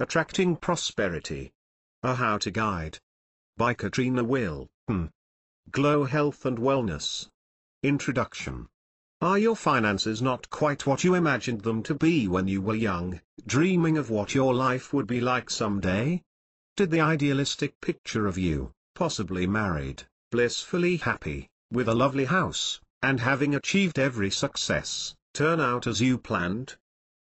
Attracting Prosperity. A How-To Guide. By Katrina Wilton. Glow Health and Wellness. Introduction. Are your finances not quite what you imagined them to be when you were young, dreaming of what your life would be like someday? Did the idealistic picture of you, possibly married, blissfully happy, with a lovely house, and having achieved every success, turn out as you planned?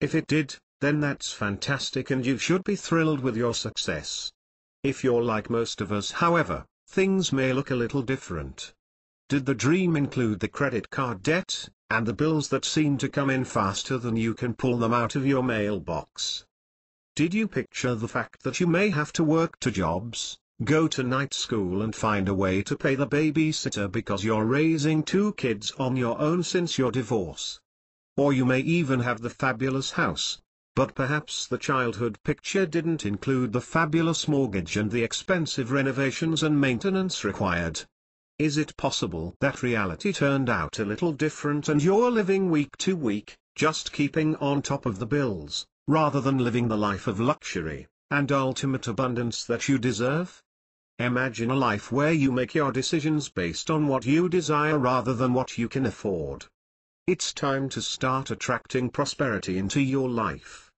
If it did, then that's fantastic and you should be thrilled with your success. If you're like most of us, however, things may look a little different. Did the dream include the credit card debt, and the bills that seem to come in faster than you can pull them out of your mailbox? Did you picture the fact that you may have to work 2 jobs, go to night school and find a way to pay the babysitter because you're raising 2 kids on your own since your divorce? Or you may even have the fabulous house, but perhaps the childhood picture didn't include the fabulous mortgage and the expensive renovations and maintenance required. Is it possible that reality turned out a little different and you're living week to week, just keeping on top of the bills, rather than living the life of luxury and ultimate abundance that you deserve? Imagine a life where you make your decisions based on what you desire rather than what you can afford. It's time to start attracting prosperity into your life.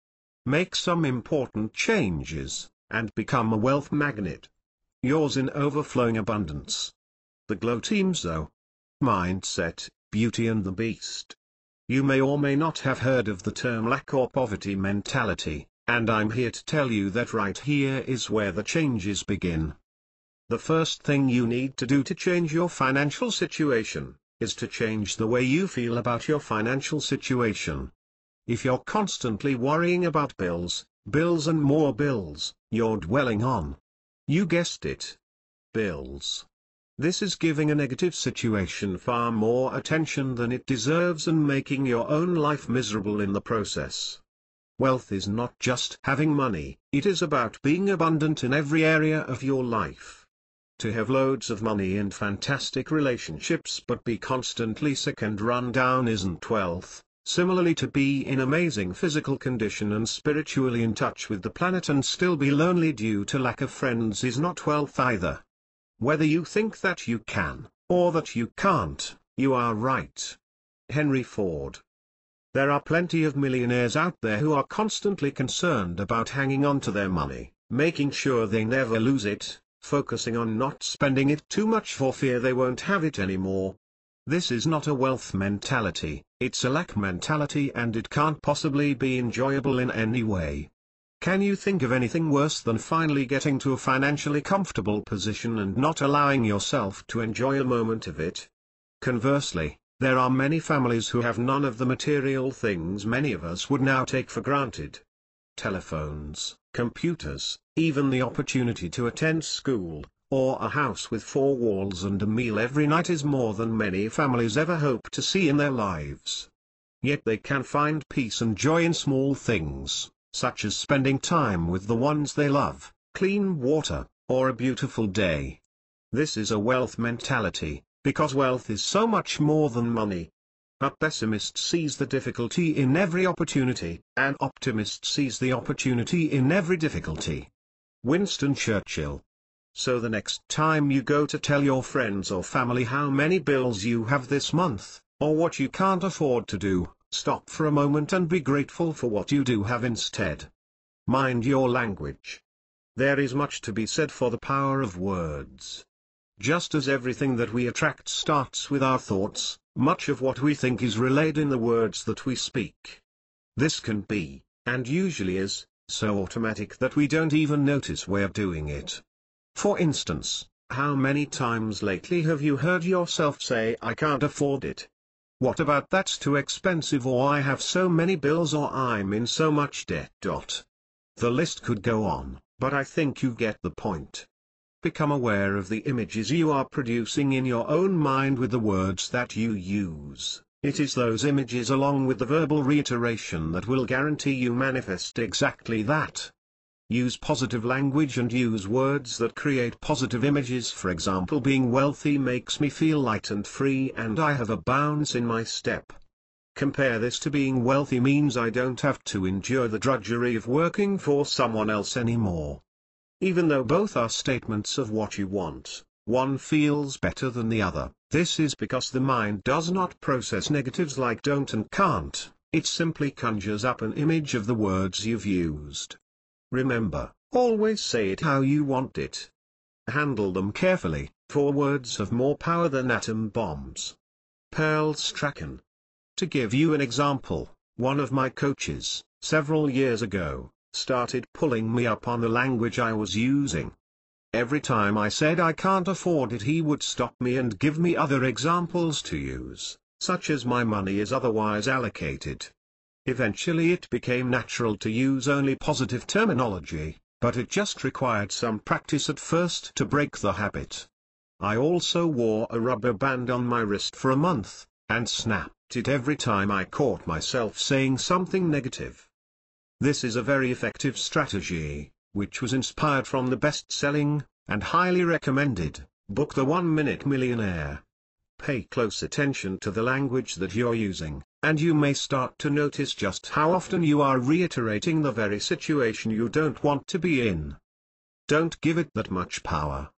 Make some important changes, and become a wealth magnet. Yours in overflowing abundance. The Glow Team Zoe. Mindset, Beauty and the Beast. You may or may not have heard of the term lack or poverty mentality, and I'm here to tell you that right here is where the changes begin. The first thing you need to do to change your financial situation is to change the way you feel about your financial situation. If you're constantly worrying about bills, bills and more bills, you're dwelling on, you guessed it, bills. This is giving a negative situation far more attention than it deserves and making your own life miserable in the process. Wealth is not just having money, it is about being abundant in every area of your life. To have loads of money and fantastic relationships but be constantly sick and run down isn't wealth. Similarly, to be in amazing physical condition and spiritually in touch with the planet and still be lonely due to lack of friends is not wealth either. Whether you think that you can, or that you can't, you are right. Henry Ford. There are plenty of millionaires out there who are constantly concerned about hanging on to their money, making sure they never lose it, focusing on not spending it too much for fear they won't have it anymore. This is not a wealth mentality, it's a lack mentality, and it can't possibly be enjoyable in any way. Can you think of anything worse than finally getting to a financially comfortable position and not allowing yourself to enjoy a moment of it? Conversely, there are many families who have none of the material things many of us would now take for granted. Telephones, computers, even the opportunity to attend school, or a house with 4 walls and a meal every night is more than many families ever hope to see in their lives. Yet they can find peace and joy in small things, such as spending time with the ones they love, clean water, or a beautiful day. This is a wealth mentality, because wealth is so much more than money. A pessimist sees the difficulty in every opportunity, an optimist sees the opportunity in every difficulty. Winston Churchill. So the next time you go to tell your friends or family how many bills you have this month, or what you can't afford to do, stop for a moment and be grateful for what you do have instead. Mind your language. There is much to be said for the power of words. Just as everything that we attract starts with our thoughts, much of what we think is relayed in the words that we speak. This can be, and usually is, so automatic that we don't even notice we're doing it. For instance, how many times lately have you heard yourself say, "I can't afford it"? What about "that's too expensive," or "I have so many bills," or "I'm in so much debt." The list could go on, but I think you get the point. Become aware of the images you are producing in your own mind with the words that you use. It is those images along with the verbal reiteration that will guarantee you manifest exactly that. Use positive language and use words that create positive images. For example, being wealthy makes me feel light and free and I have a bounce in my step. Compare this to being wealthy means I don't have to endure the drudgery of working for someone else anymore. Even though both are statements of what you want, one feels better than the other. This is because the mind does not process negatives like don't and can't, it simply conjures up an image of the words you've used. Remember, always say it how you want it. Handle them carefully, for words have more power than atom bombs. Pearl Strachan. To give you an example, one of my coaches, several years ago, started pulling me up on the language I was using. Every time I said I can't afford it, he would stop me and give me other examples to use, such as my money is otherwise allocated. Eventually it became natural to use only positive terminology, but it just required some practice at first to break the habit. I also wore a rubber band on my wrist for a month, and snapped it every time I caught myself saying something negative. This is a very effective strategy, which was inspired from the best-selling, and highly recommended, book The 1-Minute Millionaire. Pay close attention to the language that you're using, and you may start to notice just how often you are reiterating the very situation you don't want to be in. Don't give it that much power.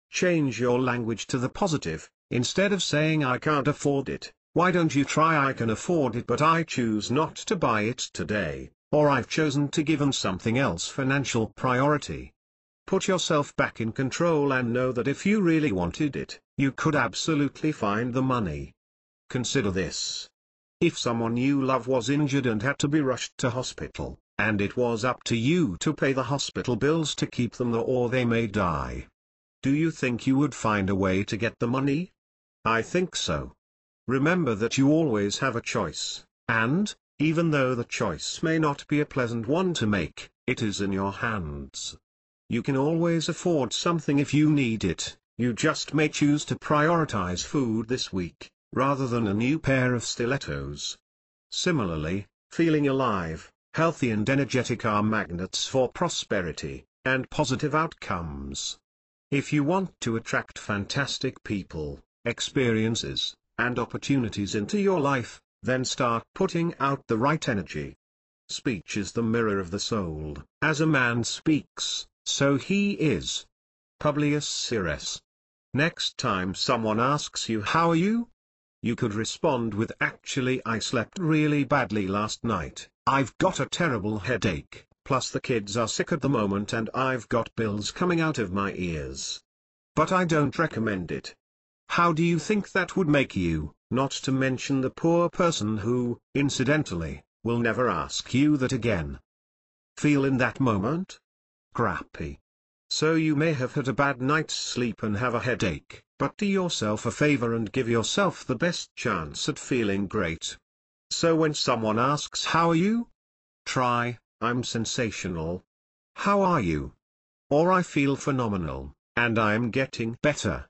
Change your language to the positive. Instead of saying I can't afford it, why don't you try I can afford it but I choose not to buy it today, or I've chosen to give something else financial priority. Put yourself back in control and know that if you really wanted it, you could absolutely find the money. Consider this. If someone you love was injured and had to be rushed to hospital, and it was up to you to pay the hospital bills to keep them there or they may die, do you think you would find a way to get the money? I think so. Remember that you always have a choice, and, even though the choice may not be a pleasant one to make, it is in your hands. You can always afford something if you need it, you just may choose to prioritize food this week, rather than a new pair of stilettos. Similarly, feeling alive, healthy and energetic are magnets for prosperity, and positive outcomes. If you want to attract fantastic people, experiences, and opportunities into your life, then start putting out the right energy. Speech is the mirror of the soul. As a man speaks, so he is. Publius Syrus. Next time someone asks you how are you? You could respond with actually I slept really badly last night, I've got a terrible headache, plus the kids are sick at the moment and I've got bills coming out of my ears. But I don't recommend it. How do you think that would make you, not to mention the poor person who, incidentally, will never ask you that again? Feel in that moment? Crappy. So you may have had a bad night's sleep and have a headache, but do yourself a favor and give yourself the best chance at feeling great. So when someone asks how are you? Try, I'm sensational. How are you? Or I feel phenomenal, and I'm getting better.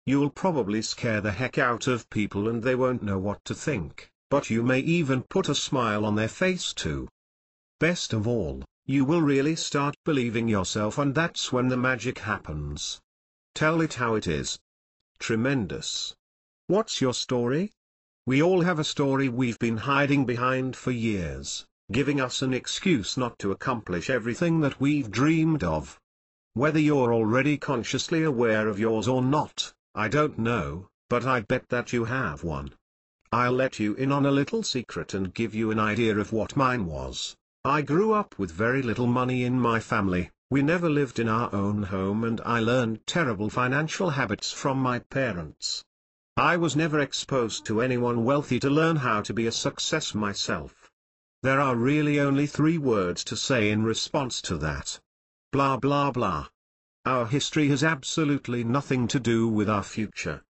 You'll probably scare the heck out of people and they won't know what to think, but you may even put a smile on their face too. Best of all, you will really start believing yourself and that's when the magic happens. Tell it how it is. Tremendous. What's your story? We all have a story we've been hiding behind for years, giving us an excuse not to accomplish everything that we've dreamed of. Whether you're already consciously aware of yours or not, I don't know, but I bet that you have one. I'll let you in on a little secret and give you an idea of what mine was. I grew up with very little money in my family, we never lived in our own home and I learned terrible financial habits from my parents. I was never exposed to anyone wealthy to learn how to be a success myself. There are really only 3 words to say in response to that. Blah blah blah. Our history has absolutely nothing to do with our future.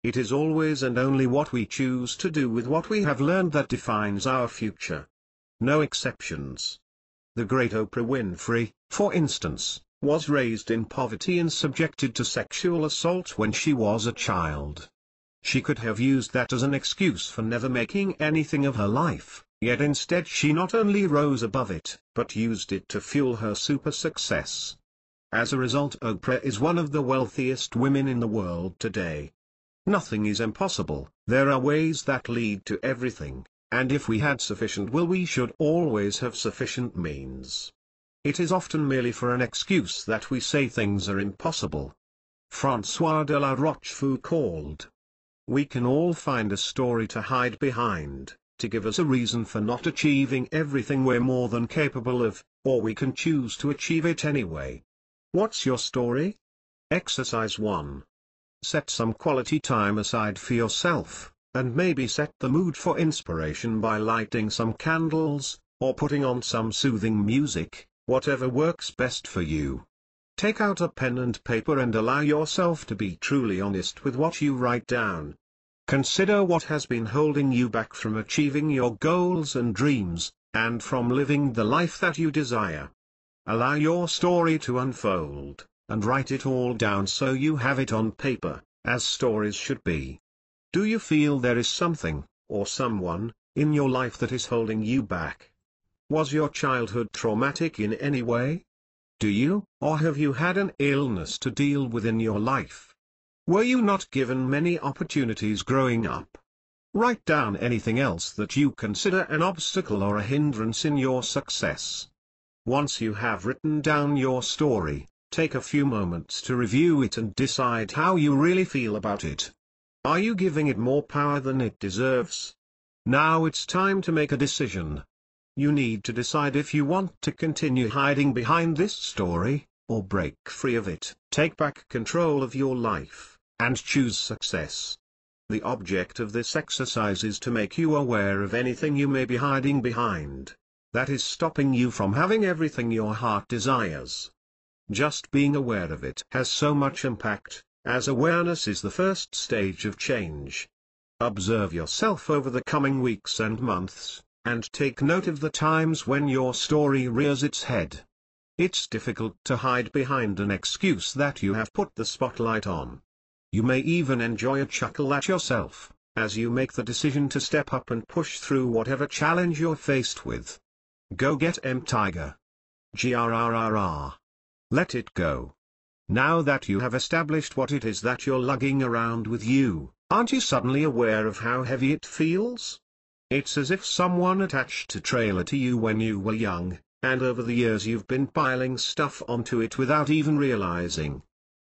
It is always and only what we choose to do with what we have learned that defines our future. No exceptions. The great Oprah Winfrey, for instance, was raised in poverty and subjected to sexual assault when she was a child. She could have used that as an excuse for never making anything of her life, yet instead she not only rose above it, but used it to fuel her super success. As a result, Oprah is one of the wealthiest women in the world today. Nothing is impossible, there are ways that lead to everything. and if we had sufficient will we should always have sufficient means. It is often merely for an excuse that we say things are impossible. François de la Rochefoucauld. We can all find a story to hide behind, to give us a reason for not achieving everything we're more than capable of, or we can choose to achieve it anyway. What's your story? Exercise 1. Set some quality time aside for yourself, and maybe set the mood for inspiration by lighting some candles, or putting on some soothing music, whatever works best for you. Take out a pen and paper and allow yourself to be truly honest with what you write down. Consider what has been holding you back from achieving your goals and dreams, and from living the life that you desire. Allow your story to unfold, and write it all down so you have it on paper, as stories should be. Do you feel there is something, or someone, in your life that is holding you back? Was your childhood traumatic in any way? Do you, or have you had an illness to deal with in your life? Were you not given many opportunities growing up? Write down anything else that you consider an obstacle or a hindrance in your success. Once you have written down your story, take a few moments to review it and decide how you really feel about it. Are you giving it more power than it deserves? Now it's time to make a decision. You need to decide if you want to continue hiding behind this story, or break free of it. Take back control of your life, and choose success. The object of this exercise is to make you aware of anything you may be hiding behind, that is stopping you from having everything your heart desires. Just being aware of it has so much impact, as awareness is the first stage of change. Observe yourself over the coming weeks and months, and take note of the times when your story rears its head. It's difficult to hide behind an excuse that you have put the spotlight on. You may even enjoy a chuckle at yourself, as you make the decision to step up and push through whatever challenge you're faced with. Go get Tiger. GRRRR. Let it go. Now that you have established what it is that you're lugging around with you, aren't you suddenly aware of how heavy it feels? It's as if someone attached a trailer to you when you were young, and over the years you've been piling stuff onto it without even realizing.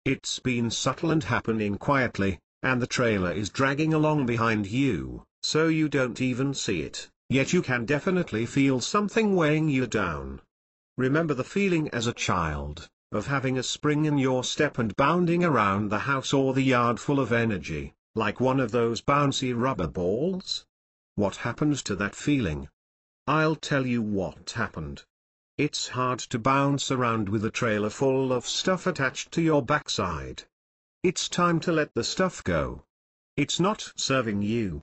It's been subtle and happening quietly, and the trailer is dragging along behind you, so you don't even see it, yet you can definitely feel something weighing you down. Remember the feeling as a child, of having a spring in your step and bounding around the house or the yard full of energy, like one of those bouncy rubber balls? What happened to that feeling? I'll tell you what happened. It's hard to bounce around with a trailer full of stuff attached to your backside. It's time to let the stuff go. It's not serving you.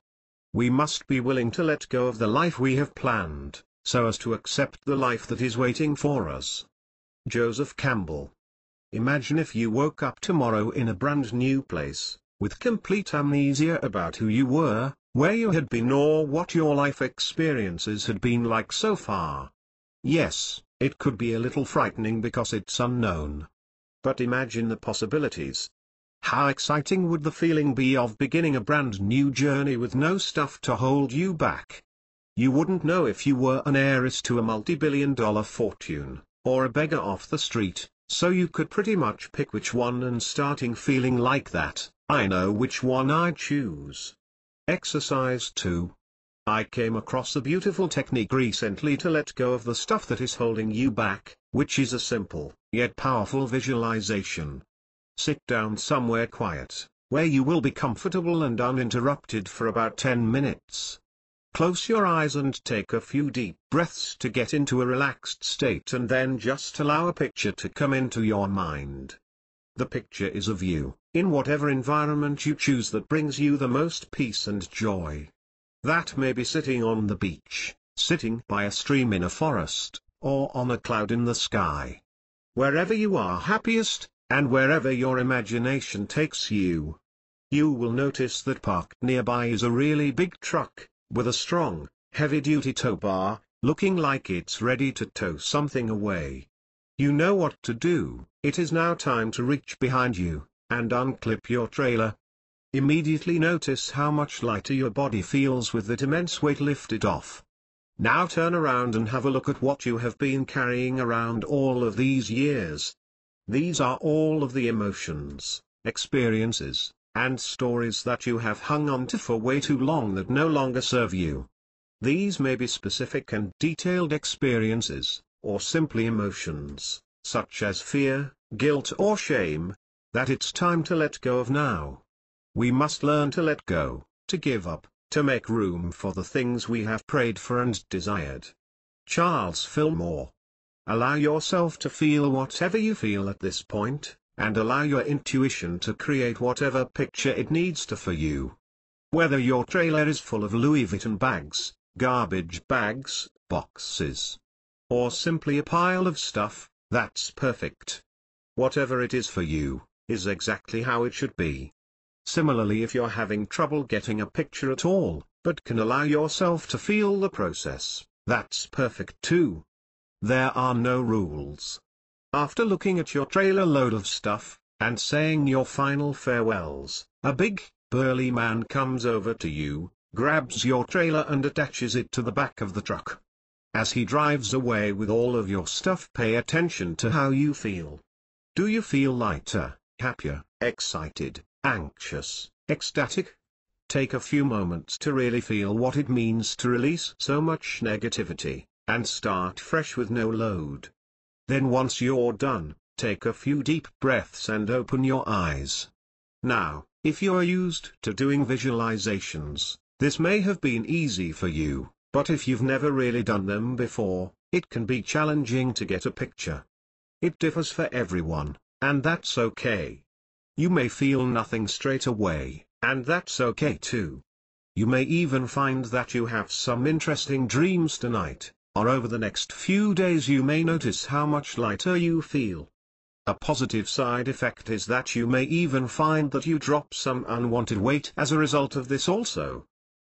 We must be willing to let go of the life we have planned, so as to accept the life that is waiting for us. Joseph Campbell. Imagine if you woke up tomorrow in a brand new place, with complete amnesia about who you were, where you had been or what your life experiences had been like so far. Yes, it could be a little frightening because it's unknown. But imagine the possibilities. How exciting would the feeling be of beginning a brand new journey with no stuff to hold you back? You wouldn't know if you were an heiress to a multi-billion-dollar fortune, or a beggar off the street, so you could pretty much pick which one, and starting feeling like that, I know which one I'd choose. Exercise 2. I came across a beautiful technique recently to let go of the stuff that is holding you back, which is a simple, yet powerful visualization. Sit down somewhere quiet, where you will be comfortable and uninterrupted for about 10 minutes. Close your eyes and take a few deep breaths to get into a relaxed state, and then just allow a picture to come into your mind. The picture is of you, in whatever environment you choose that brings you the most peace and joy. That may be sitting on the beach, sitting by a stream in a forest, or on a cloud in the sky. Wherever you are happiest, and wherever your imagination takes you. You will notice that parked nearby is a really big truck, with a strong, heavy-duty tow bar, looking like it's ready to tow something away. You know what to do. It is now time to reach behind you, and unclip your trailer. Immediately notice how much lighter your body feels with that immense weight lifted off. Now turn around and have a look at what you have been carrying around all of these years. These are all of the emotions, experiences, and stories that you have hung on to for way too long that no longer serve you. These may be specific and detailed experiences, or simply emotions, such as fear, guilt or shame, that it's time to let go of now. We must learn to let go, to give up, to make room for the things we have prayed for and desired. Charles Fillmore. Allow yourself to feel whatever you feel at this point, and allow your intuition to create whatever picture it needs to for you. Whether your trailer is full of Louis Vuitton bags, garbage bags, boxes, or simply a pile of stuff, that's perfect. Whatever it is for you, is exactly how it should be. Similarly, if you're having trouble getting a picture at all, but can allow yourself to feel the process, that's perfect too. There are no rules. After looking at your trailer load of stuff, and saying your final farewells, a big, burly man comes over to you, grabs your trailer and attaches it to the back of the truck. As he drives away with all of your stuff, pay attention to how you feel. Do you feel lighter, happier, excited, anxious, ecstatic? Take a few moments to really feel what it means to release so much negativity, and start fresh with no load. Then once you're done, take a few deep breaths and open your eyes. Now, if you're used to doing visualizations, this may have been easy for you, but if you've never really done them before, it can be challenging to get a picture. It differs for everyone, and that's okay. You may feel nothing straight away, and that's okay too. You may even find that you have some interesting dreams tonight, or over the next few days you may notice how much lighter you feel. A positive side effect is that you may even find that you drop some unwanted weight as a result of this also.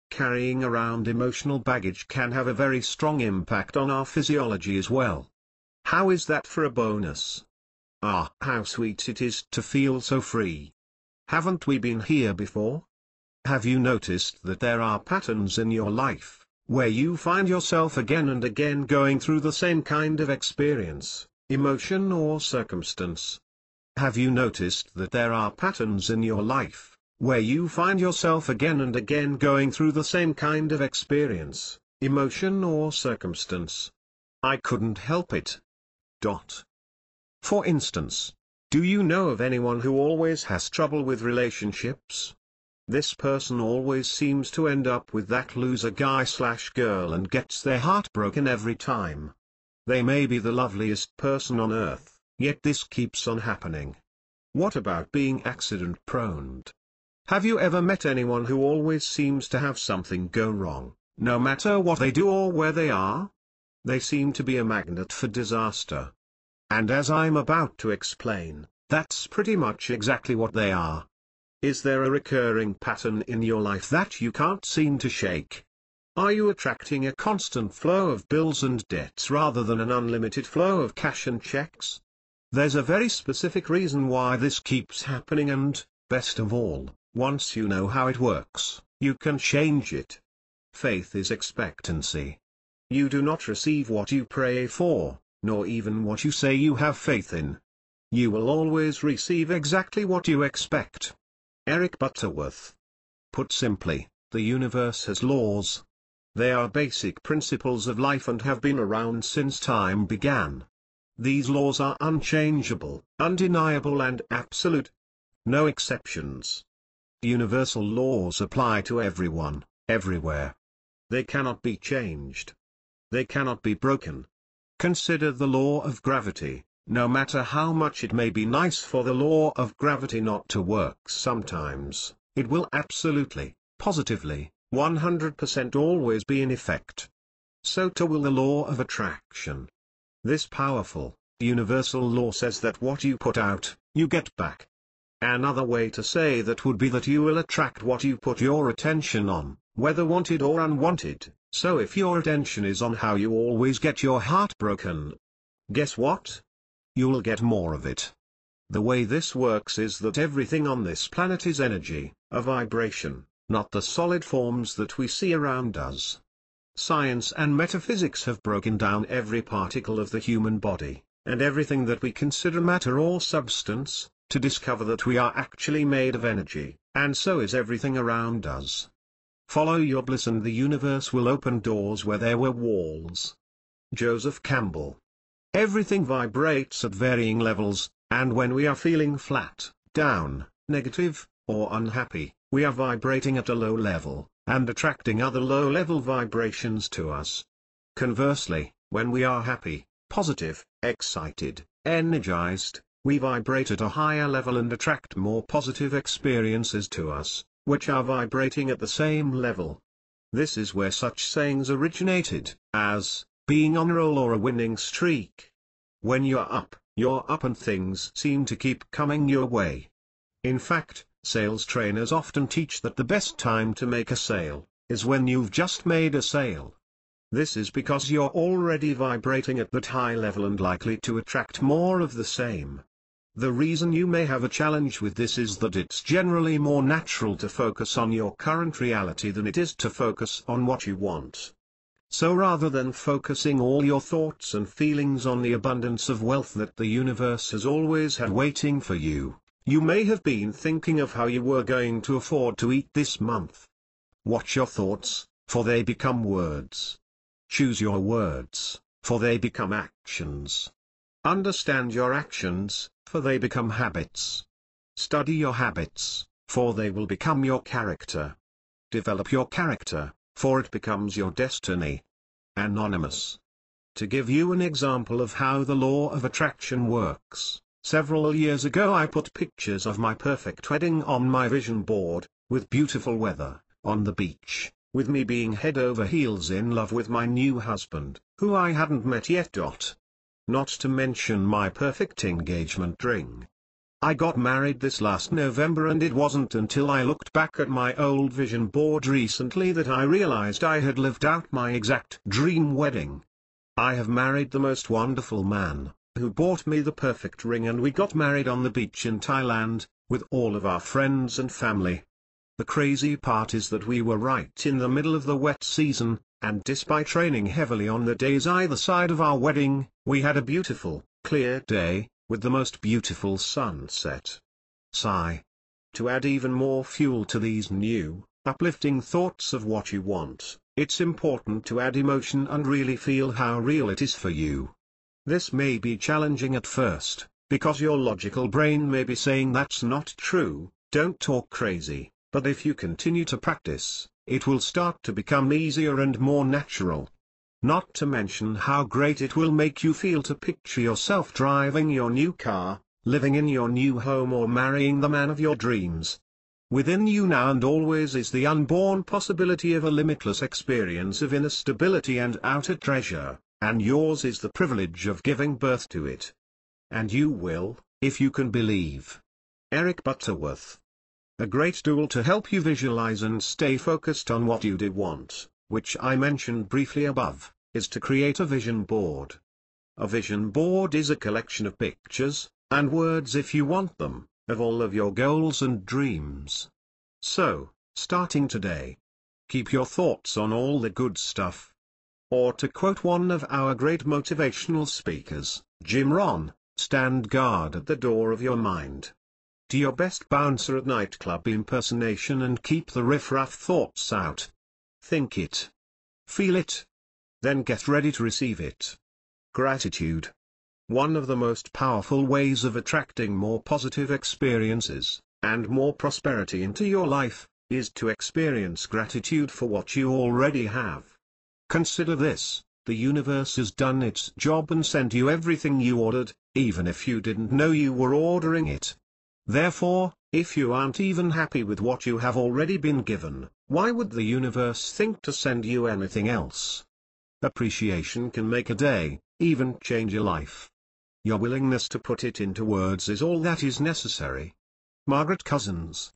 Carrying around emotional baggage can have a very strong impact on our physiology as well. How is that for a bonus? Ah, how sweet it is to feel so free. Haven't we been here before? Have you noticed that there are patterns in your life, where you find yourself again and again going through the same kind of experience, emotion or circumstance? Have you noticed that there are patterns in your life, where you find yourself again and again going through the same kind of experience, emotion or circumstance? I couldn't help it. For instance, do you know of anyone who always has trouble with relationships? This person always seems to end up with that loser guy/girl and gets their heart broken every time. They may be the loveliest person on earth, yet this keeps on happening. What about being accident-prone? Have you ever met anyone who always seems to have something go wrong, no matter what they do or where they are? They seem to be a magnet for disaster. And as I'm about to explain, that's pretty much exactly what they are. Is there a recurring pattern in your life that you can't seem to shake? Are you attracting a constant flow of bills and debts rather than an unlimited flow of cash and checks? There's a very specific reason why this keeps happening and, best of all, once you know how it works, you can change it. Faith is expectancy. You do not receive what you pray for, nor even what you say you have faith in. You will always receive exactly what you expect. Eric Butterworth. Put simply, the universe has laws. They are basic principles of life and have been around since time began. These laws are unchangeable, undeniable and absolute. No exceptions. Universal laws apply to everyone, everywhere. They cannot be changed. They cannot be broken. Consider the law of gravity. No matter how much it may be nice for the law of gravity not to work sometimes, it will absolutely, positively, 100% always be in effect. So too will the law of attraction. This powerful, universal law says that what you put out, you get back. Another way to say that would be that you will attract what you put your attention on, whether wanted or unwanted. So if your attention is on how you always get your heart broken, guess what? You'll get more of it. The way this works is that everything on this planet is energy, a vibration, not the solid forms that we see around us. Science and metaphysics have broken down every particle of the human body, and everything that we consider matter or substance, to discover that we are actually made of energy, and so is everything around us. Follow your bliss and the universe will open doors where there were walls. Joseph Campbell. Everything vibrates at varying levels, and when we are feeling flat, down, negative, or unhappy, we are vibrating at a low level, and attracting other low-level vibrations to us. Conversely, when we are happy, positive, excited, energized, we vibrate at a higher level and attract more positive experiences to us, which are vibrating at the same level. This is where such sayings originated, as, being on a roll or a winning streak. When you're up and things seem to keep coming your way. In fact, sales trainers often teach that the best time to make a sale is when you've just made a sale. This is because you're already vibrating at that high level and likely to attract more of the same. The reason you may have a challenge with this is that it's generally more natural to focus on your current reality than it is to focus on what you want. So rather than focusing all your thoughts and feelings on the abundance of wealth that the universe has always had waiting for you, you may have been thinking of how you were going to afford to eat this month. Watch your thoughts, for they become words. Choose your words, for they become actions. Understand your actions, for they become habits. Study your habits, for they will become your character. Develop your character, for it becomes your destiny. Anonymous. To give you an example of how the law of attraction works, several years ago I put pictures of my perfect wedding on my vision board, with beautiful weather, on the beach, with me being head over heels in love with my new husband, who I hadn't met yet. Not to mention my perfect engagement ring. I got married this last November, and it wasn't until I looked back at my old vision board recently that I realized I had lived out my exact dream wedding. I have married the most wonderful man, who bought me the perfect ring, and we got married on the beach in Thailand, with all of our friends and family. The crazy part is that we were right in the middle of the wet season, and despite raining heavily on the days either side of our wedding, we had a beautiful, clear day, with the most beautiful sunset. Sigh. To add even more fuel to these new, uplifting thoughts of what you want, it's important to add emotion and really feel how real it is for you. This may be challenging at first, because your logical brain may be saying that's not true, don't talk crazy, but if you continue to practice, it will start to become easier and more natural. Not to mention how great it will make you feel to picture yourself driving your new car, living in your new home, or marrying the man of your dreams. Within you now and always is the unborn possibility of a limitless experience of inner stability and outer treasure, and yours is the privilege of giving birth to it. And you will, if you can believe. Eric Butterworth. A great tool to help you visualize and stay focused on what you do want, which I mentioned briefly above, is to create a vision board. A vision board is a collection of pictures, and words if you want them, of all of your goals and dreams. So, starting today, keep your thoughts on all the good stuff. Or to quote one of our great motivational speakers, Jim Rohn, stand guard at the door of your mind. Do your best bouncer at nightclub impersonation and keep the riff-raff thoughts out. Think it. Feel it. Then get ready to receive it. Gratitude. One of the most powerful ways of attracting more positive experiences, and more prosperity into your life, is to experience gratitude for what you already have. Consider this: the universe has done its job and sent you everything you ordered, even if you didn't know you were ordering it. Therefore, if you aren't even happy with what you have already been given, why would the universe think to send you anything else? Appreciation can make a day, even change a life. Your willingness to put it into words is all that is necessary. Margaret Cousins.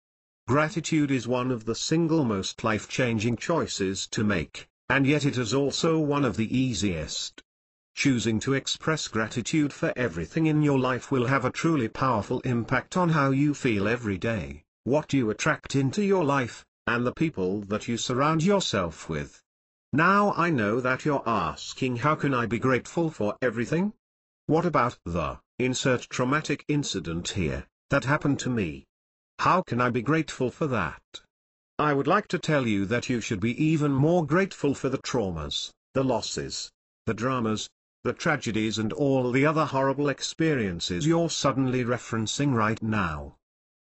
Gratitude is one of the single most life-changing choices to make, and yet it is also one of the easiest. Choosing to express gratitude for everything in your life will have a truly powerful impact on how you feel every day, what you attract into your life, and the people that you surround yourself with. Now I know that you're asking, how can I be grateful for everything? What about the insert traumatic incident here that happened to me? How can I be grateful for that? I would like to tell you that you should be even more grateful for the traumas, the losses, the dramas, the tragedies and all the other horrible experiences you're suddenly referencing right now.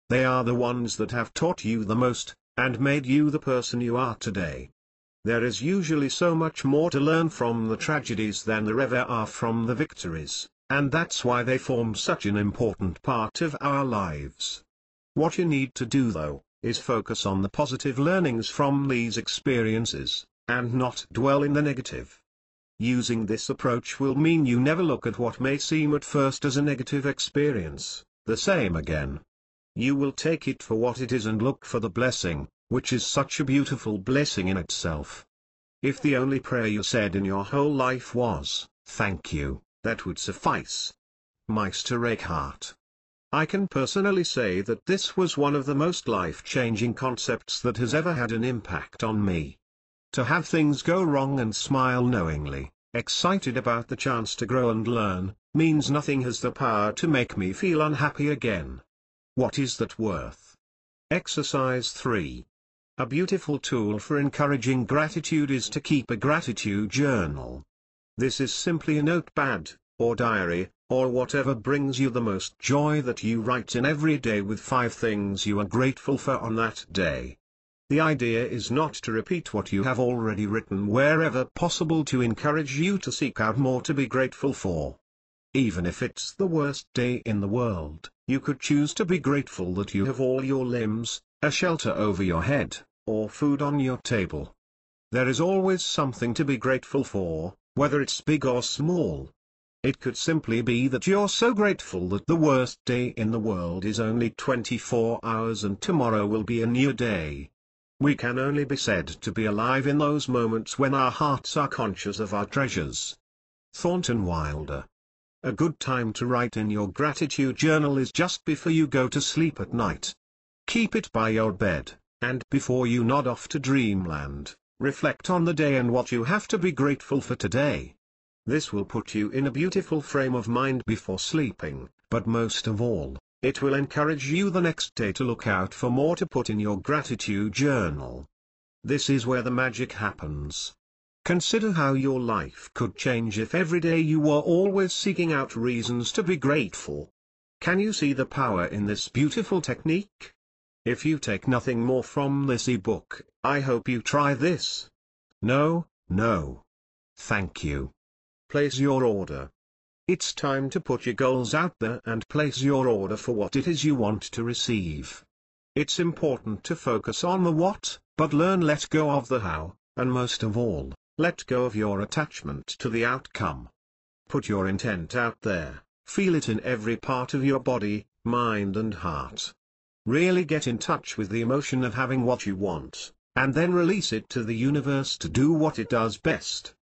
They are the ones that have taught you the most, and made you the person you are today. There is usually so much more to learn from the tragedies than there ever are from the victories, and that's why they form such an important part of our lives. What you need to do though, is focus on the positive learnings from these experiences, and not dwell in the negative. Using this approach will mean you never look at what may seem at first as a negative experience, the same again. You will take it for what it is and look for the blessing, which is such a beautiful blessing in itself. If the only prayer you said in your whole life was, "Thank you," that would suffice. Meister Eckhart. I can personally say that this was one of the most life-changing concepts that has ever had an impact on me. To have things go wrong and smile knowingly, excited about the chance to grow and learn, means nothing has the power to make me feel unhappy again. What is that worth? Exercise 3. A beautiful tool for encouraging gratitude is to keep a gratitude journal. This is simply a notepad, or diary, or whatever brings you the most joy that you write in every day with 5 things you are grateful for on that day. The idea is not to repeat what you have already written wherever possible, to encourage you to seek out more to be grateful for. Even if it's the worst day in the world, you could choose to be grateful that you have all your limbs, a shelter over your head, or food on your table. There is always something to be grateful for, whether it's big or small. It could simply be that you're so grateful that the worst day in the world is only 24 hours and tomorrow will be a new day. We can only be said to be alive in those moments when our hearts are conscious of our treasures. Thornton Wilder. A good time to write in your gratitude journal is just before you go to sleep at night. Keep it by your bed, and before you nod off to dreamland, reflect on the day and what you have to be grateful for today. This will put you in a beautiful frame of mind before sleeping, but most of all, it will encourage you the next day to look out for more to put in your gratitude journal. This is where the magic happens. Consider how your life could change if every day you were always seeking out reasons to be grateful. Can you see the power in this beautiful technique? If you take nothing more from this ebook, I hope you try this. No. Thank you. Place your order. It's time to put your goals out there and place your order for what it is you want to receive. It's important to focus on the what, but let go of the how, and most of all, let go of your attachment to the outcome. Put your intent out there, feel it in every part of your body, mind and heart. Really get in touch with the emotion of having what you want, and then release it to the universe to do what it does best.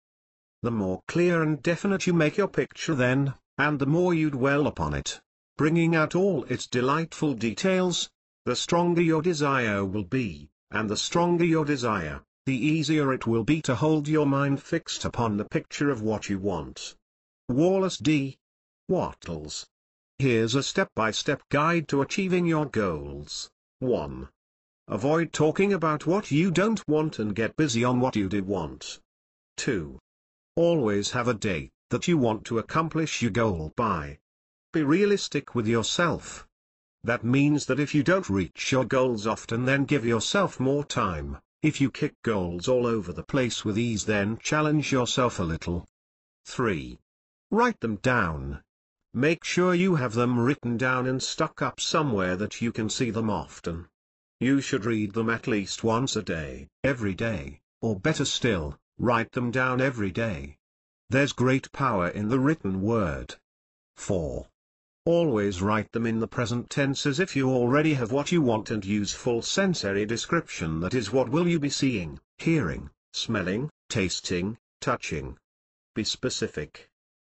The more clear and definite you make your picture then, and the more you dwell upon it, bringing out all its delightful details, the stronger your desire will be, and the stronger your desire, the easier it will be to hold your mind fixed upon the picture of what you want. Wallace D. Wattles. Here's a step-by-step guide to achieving your goals. 1. Avoid talking about what you don't want and get busy on what you do want. 2. Always have a date that you want to accomplish your goal by. Be realistic with yourself. That means that if you don't reach your goals often, then give yourself more time. If you kick goals all over the place with ease, then challenge yourself a little. 3. Write them down. Make sure you have them written down and stuck up somewhere that you can see them often. You should read them at least once a day, every day, or better still, write them down every day. There's great power in the written word. 4. Always write them in the present tense as if you already have what you want, and use full sensory description. That is, what will you be seeing, hearing, smelling, tasting, touching. Be specific.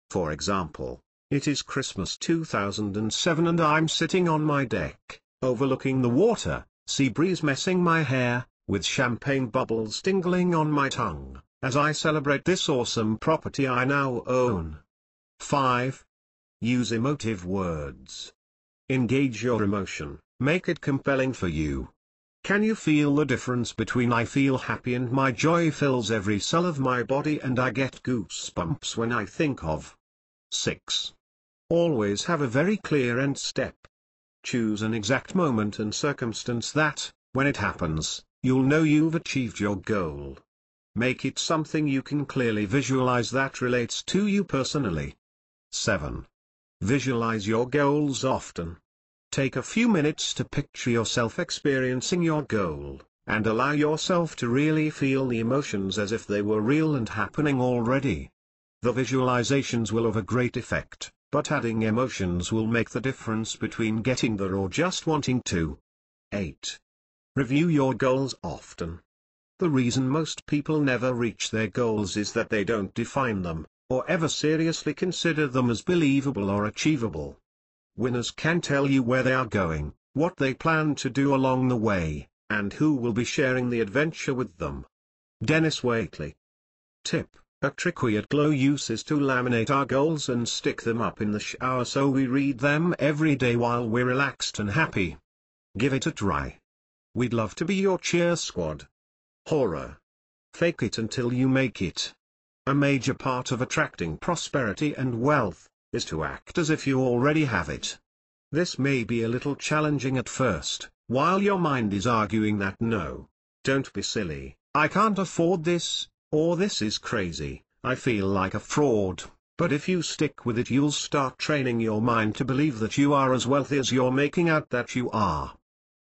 For example, it is Christmas 2007 and I'm sitting on my deck, overlooking the water, Sea breeze messing my hair, with champagne bubbles tingling on my tongue, as I celebrate this awesome property I now own. 5. Use emotive words. Engage your emotion, make it compelling for you. Can you feel the difference between I feel happy and my joy fills every cell of my body and I get goosebumps when I think of? 6. Always have a very clear end step. Choose an exact moment and circumstance that, when it happens, you'll know you've achieved your goal. Make it something you can clearly visualize that relates to you personally. 7. Visualize your goals often. Take a few minutes to picture yourself experiencing your goal, and allow yourself to really feel the emotions as if they were real and happening already. The visualizations will have a great effect, but adding emotions will make the difference between getting there or just wanting to. 8. Review your goals often. The reason most people never reach their goals is that they don't define them, or ever seriously consider them as believable or achievable. Winners can tell you where they are going, what they plan to do along the way, and who will be sharing the adventure with them. Dennis Waitley. Tip: a trick we at Glow use is to laminate our goals and stick them up in the shower so we read them every day while we're relaxed and happy. Give it a try. We'd love to be your cheer squad. Horror. Fake it until you make it. A major part of attracting prosperity and wealth is to act as if you already have it. This may be a little challenging at first, while your mind is arguing that no, don't be silly, I can't afford this, or this is crazy, I feel like a fraud. But if you stick with it, you'll start training your mind to believe that you are as wealthy as you're making out that you are.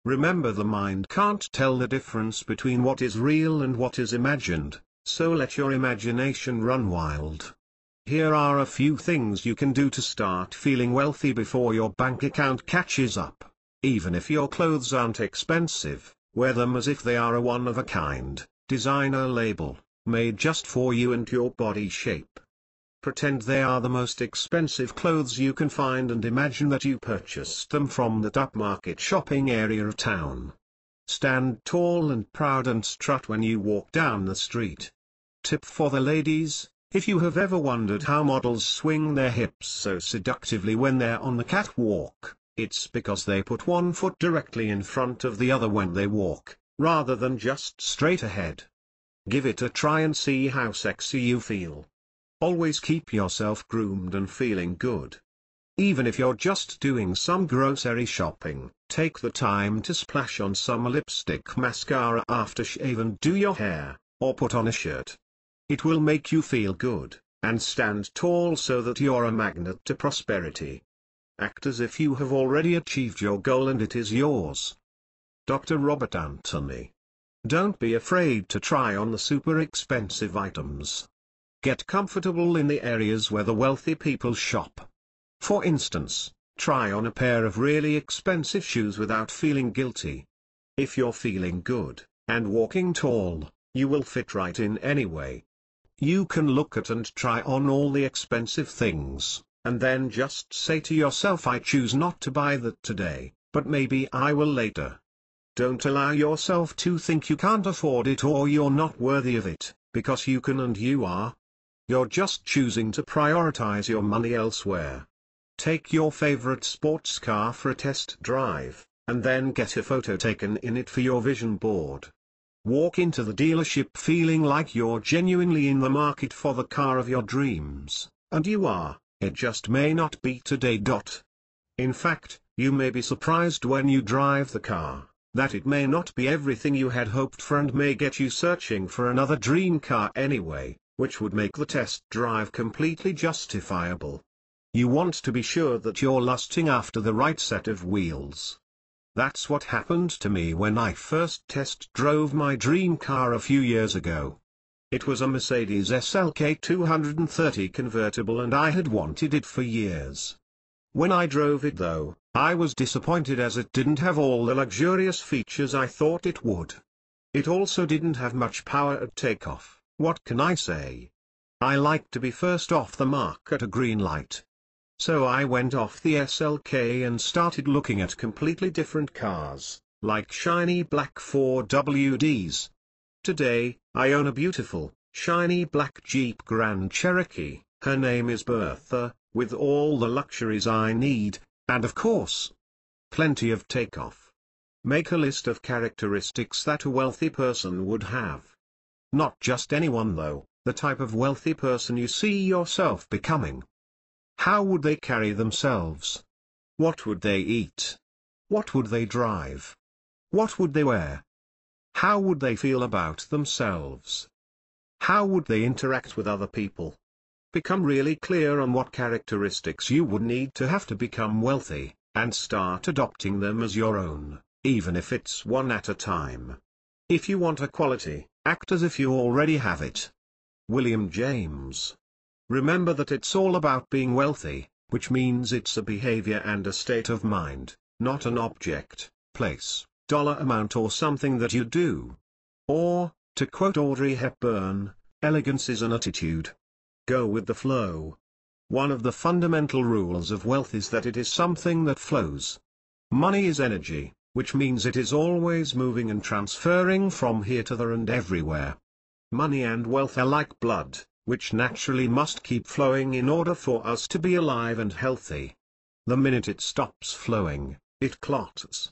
Remember, the mind can't tell the difference between what is real and what is imagined, so let your imagination run wild. Here are a few things you can do to start feeling wealthy before your bank account catches up. Even if your clothes aren't expensive, wear them as if they are a one-of-a-kind, designer label, made just for you and your body shape. Pretend they are the most expensive clothes you can find and imagine that you purchased them from that upmarket shopping area of town. Stand tall and proud and strut when you walk down the street. Tip for the ladies: if you have ever wondered how models swing their hips so seductively when they're on the catwalk, it's because they put one foot directly in front of the other when they walk, rather than just straight ahead. Give it a try and see how sexy you feel. Always keep yourself groomed and feeling good. Even if you're just doing some grocery shopping, take the time to splash on some lipstick, mascara after shave and do your hair, or put on a shirt. It will make you feel good, and stand tall so that you're a magnet to prosperity. Act as if you have already achieved your goal and it is yours. Dr. Robert Anthony. Don't be afraid to try on the super expensive items. Get comfortable in the areas where the wealthy people shop. For instance, try on a pair of really expensive shoes without feeling guilty. If you're feeling good, and walking tall, you will fit right in anyway. You can look at and try on all the expensive things, and then just say to yourself, I choose not to buy that today, but maybe I will later. Don't allow yourself to think you can't afford it or you're not worthy of it, because you can and you are. You're just choosing to prioritize your money elsewhere. Take your favorite sports car for a test drive, and then get a photo taken in it for your vision board. Walk into the dealership feeling like you're genuinely in the market for the car of your dreams, and you are, it just may not be today. In fact, you may be surprised when you drive the car, that it may not be everything you had hoped for and may get you searching for another dream car anyway, which would make the test drive completely justifiable. You want to be sure that you're lusting after the right set of wheels. That's what happened to me when I first test drove my dream car a few years ago. It was a Mercedes SLK 230 convertible and I had wanted it for years. When I drove it though, I was disappointed as it didn't have all the luxurious features I thought it would. It also didn't have much power at takeoff. What can I say? I like to be first off the mark at a green light. So I went off the SLK and started looking at completely different cars. like shiny black 4WDs. Today, I own a beautiful, shiny black Jeep Grand Cherokee. Her name is Bertha, with all the luxuries I need, and of course, plenty of takeoff. Make a list of characteristics that a wealthy person would have. Not just anyone though, the type of wealthy person you see yourself becoming. How would they carry themselves? What would they eat? What would they drive? What would they wear? How would they feel about themselves? How would they interact with other people? Become really clear on what characteristics you would need to have to become wealthy, and start adopting them as your own, even if it's one at a time. If you want a quality, act as if you already have it. William James. Remember that it's all about being wealthy, which means it's a behavior and a state of mind, not an object, place, dollar amount or something that you do. Or, to quote Audrey Hepburn, elegance is an attitude. Go with the flow. One of the fundamental rules of wealth is that it is something that flows. Money is energy, which means it is always moving and transferring from here to there and everywhere. Money and wealth are like blood, which naturally must keep flowing in order for us to be alive and healthy. The minute it stops flowing, it clots.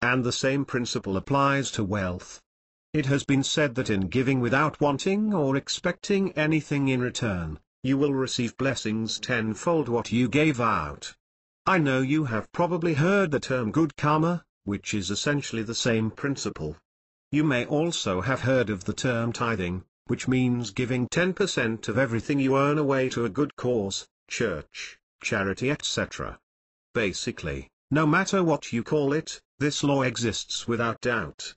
And the same principle applies to wealth. It has been said that in giving without wanting or expecting anything in return, you will receive blessings tenfold what you gave out. I know you have probably heard the term good karma, which is essentially the same principle. You may also have heard of the term tithing, which means giving 10% of everything you earn away to a good cause, church, charity, etc. Basically, no matter what you call it, this law exists without doubt.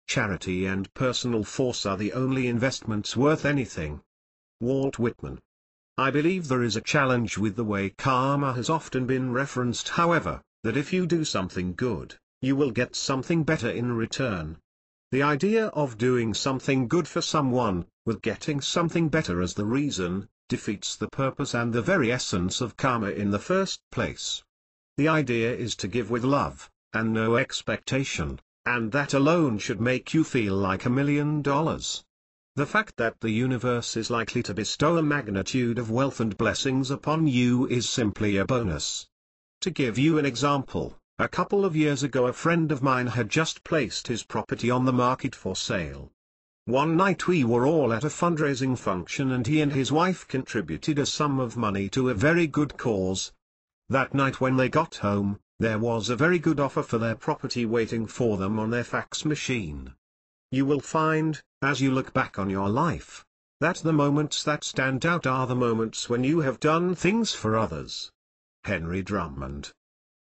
Charity and personal force are the only investments worth anything. Walt Whitman. I believe there is a challenge with the way karma has often been referenced, however, that if you do something good, you will get something better in return. The idea of doing something good for someone, with getting something better as the reason, defeats the purpose and the very essence of karma in the first place. The idea is to give with love, and no expectation. And that alone should make you feel like $1 million. The fact that the universe is likely to bestow a magnitude of wealth and blessings upon you is simply a bonus. To give you an example, a couple of years ago a friend of mine had just placed his property on the market for sale. One night we were all at a fundraising function and he and his wife contributed a sum of money to a very good cause. That night when they got home, there was a very good offer for their property waiting for them on their fax machine. You will find, as you look back on your life, that the moments that stand out are the moments when you have done things for others. Henry Drummond.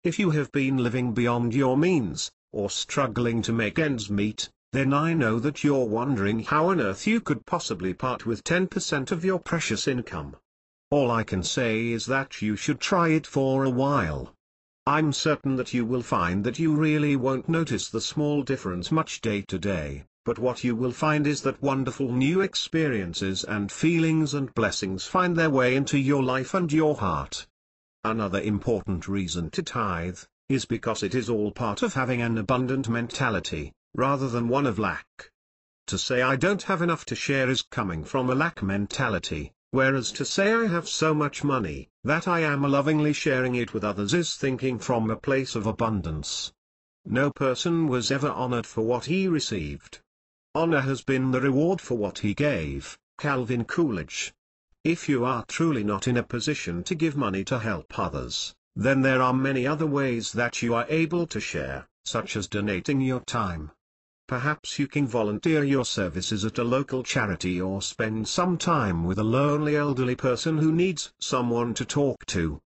If you have been living beyond your means, or struggling to make ends meet, then I know that you're wondering how on earth you could possibly part with 10% of your precious income. All I can say is that you should try it for a while. I'm certain that you will find that you really won't notice the small difference much day to day, but what you will find is that wonderful new experiences and feelings and blessings find their way into your life and your heart. Another important reason to tithe is because it is all part of having an abundant mentality, rather than one of lack. To say I don't have enough to share is coming from a lack mentality. Whereas to say I have so much money, that I am lovingly sharing it with others is thinking from a place of abundance. No person was ever honored for what he received. Honor has been the reward for what he gave. Calvin Coolidge. If you are truly not in a position to give money to help others, then there are many other ways that you are able to share, such as donating your time. Perhaps you can volunteer your services at a local charity or spend some time with a lonely elderly person who needs someone to talk to.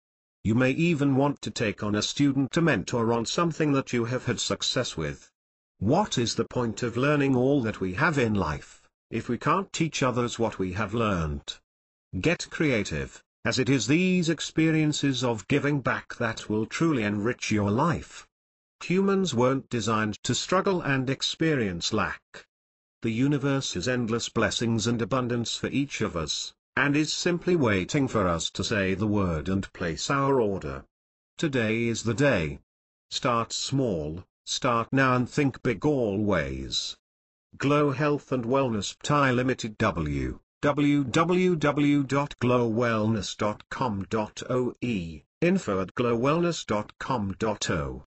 You may even want to take on a student to mentor on something that you have had success with. What is the point of learning all that we have in life, if we can't teach others what we have learned? Get creative, as it is these experiences of giving back that will truly enrich your life. Humans weren't designed to struggle and experience lack. The universe has endless blessings and abundance for each of us, and is simply waiting for us to say the word and place our order. Today is the day. Start small, Start now and think big always. Glow Health and Wellness Pty Limited www.glowwellness.com.oe, info@glowwellness.com.o